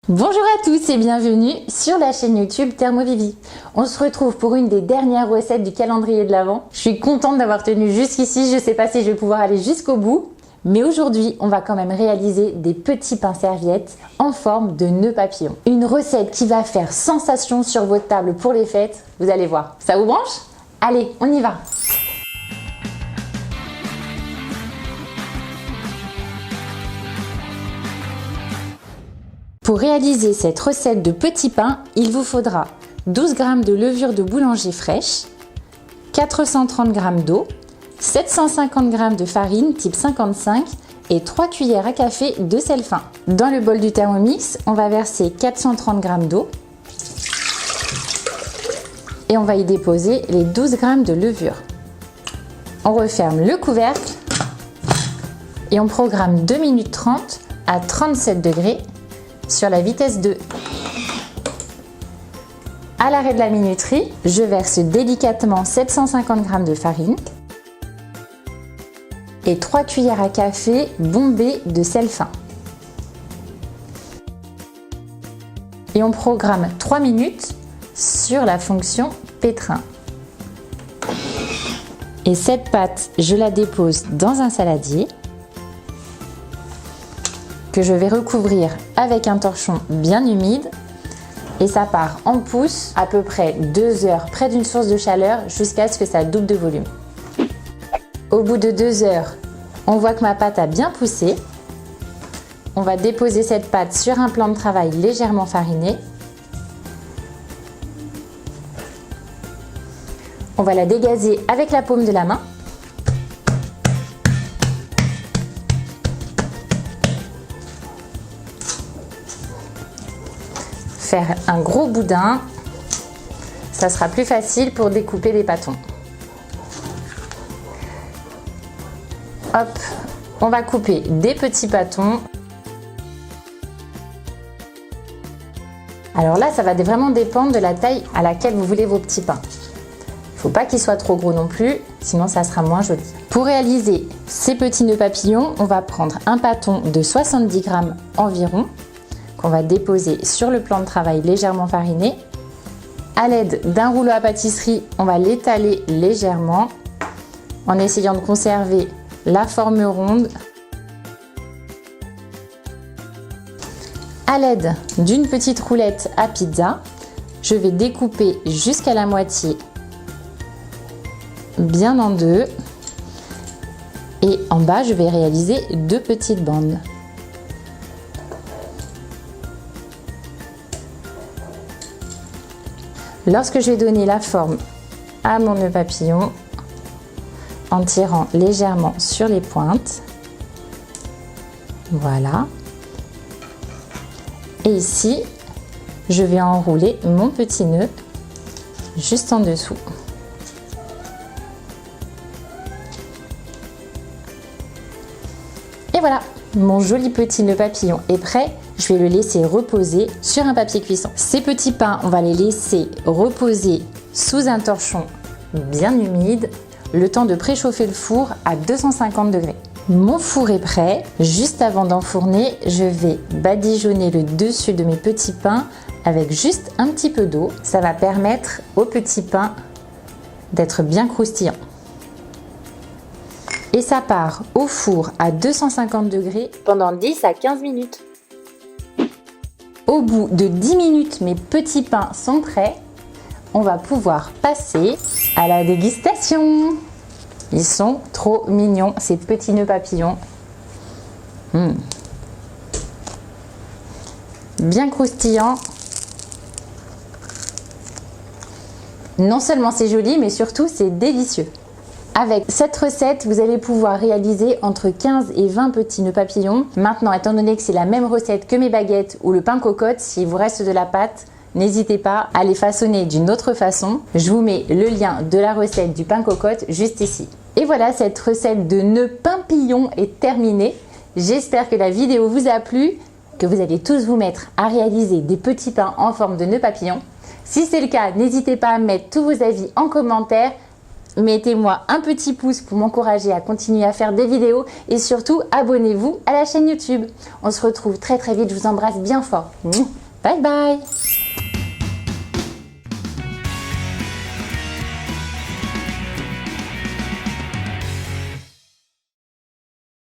Bonjour à tous et bienvenue sur la chaîne YouTube Thermovivi. On se retrouve pour une des dernières recettes du calendrier de l'Avent. Je suis contente d'avoir tenu jusqu'ici, je ne sais pas si je vais pouvoir aller jusqu'au bout. Mais aujourd'hui, on va quand même réaliser des petits pains serviettes en forme de nœud papillon. Une recette qui va faire sensation sur votre table pour les fêtes, vous allez voir. Ça vous branche? Allez, on y va! Pour réaliser cette recette de petits pains, il vous faudra 12 g de levure de boulanger fraîche, 430 g d'eau, 750 g de farine type 55 et 3 cuillères à café de sel fin. Dans le bol du Thermomix, on va verser 430 g d'eau et on va y déposer les 12 g de levure. On referme le couvercle et on programme 2 minutes 30 à 37 degrés sur la vitesse 2. À l'arrêt de la minuterie, je verse délicatement 750 g de farine et 3 cuillères à café bombées de sel fin. Et on programme 3 minutes sur la fonction pétrin. Et cette pâte, je la dépose dans un saladier que je vais recouvrir avec un torchon bien humide et ça part en pousse à peu près 2 heures près d'une source de chaleur jusqu'à ce que ça double de volume. Au bout de 2 heures, on voit que ma pâte a bien poussé. On va déposer cette pâte sur un plan de travail légèrement fariné. On va la dégazer avec la paume de la main. Faire un gros boudin, ça sera plus facile pour découper les pâtons. Hop, on va couper des petits pâtons. Alors là, ça va vraiment dépendre de la taille à laquelle vous voulez vos petits pains. Il ne faut pas qu'ils soient trop gros non plus, sinon ça sera moins joli. Pour réaliser ces petits nœuds papillons, on va prendre un pâton de 70 g environ, qu'on va déposer sur le plan de travail légèrement fariné. À l'aide d'un rouleau à pâtisserie, on va l'étaler légèrement en essayant de conserver la forme ronde. À l'aide d'une petite roulette à pizza, je vais découper jusqu'à la moitié bien en deux et en bas, je vais réaliser 2 petites bandes. Lorsque je vais donner la forme à mon nœud papillon, en tirant légèrement sur les pointes, voilà. Et ici, je vais enrouler mon petit nœud juste en dessous. Et voilà, mon joli petit nœud papillon est prêt. Je vais le laisser reposer sur un papier cuisson. Ces petits pains, on va les laisser reposer sous un torchon bien humide, le temps de préchauffer le four à 250 degrés. Mon four est prêt. Juste avant d'enfourner, je vais badigeonner le dessus de mes petits pains avec juste un petit peu d'eau. Ça va permettre aux petits pains d'être bien croustillants. Et ça part au four à 250 degrés pendant 10 à 15 minutes. Au bout de 10 minutes, mes petits pains sont prêts. On va pouvoir passer à la dégustation. Ils sont trop mignons, ces petits nœuds papillons. Bien croustillants. Non seulement c'est joli, mais surtout c'est délicieux. Avec cette recette, vous allez pouvoir réaliser entre 15 et 20 petits nœuds papillons. Maintenant, étant donné que c'est la même recette que mes baguettes ou le pain cocotte, s'il vous reste de la pâte, n'hésitez pas à les façonner d'une autre façon. Je vous mets le lien de la recette du pain cocotte juste ici. Et voilà, cette recette de nœuds papillons est terminée. J'espère que la vidéo vous a plu, que vous allez tous vous mettre à réaliser des petits pains en forme de nœuds papillons. Si c'est le cas, n'hésitez pas à mettre tous vos avis en commentaire. mettez-moi un petit pouce pour m'encourager à continuer à faire des vidéos et surtout abonnez-vous à la chaîne YouTube. On se retrouve très vite, je vous embrasse bien fort. Bye bye.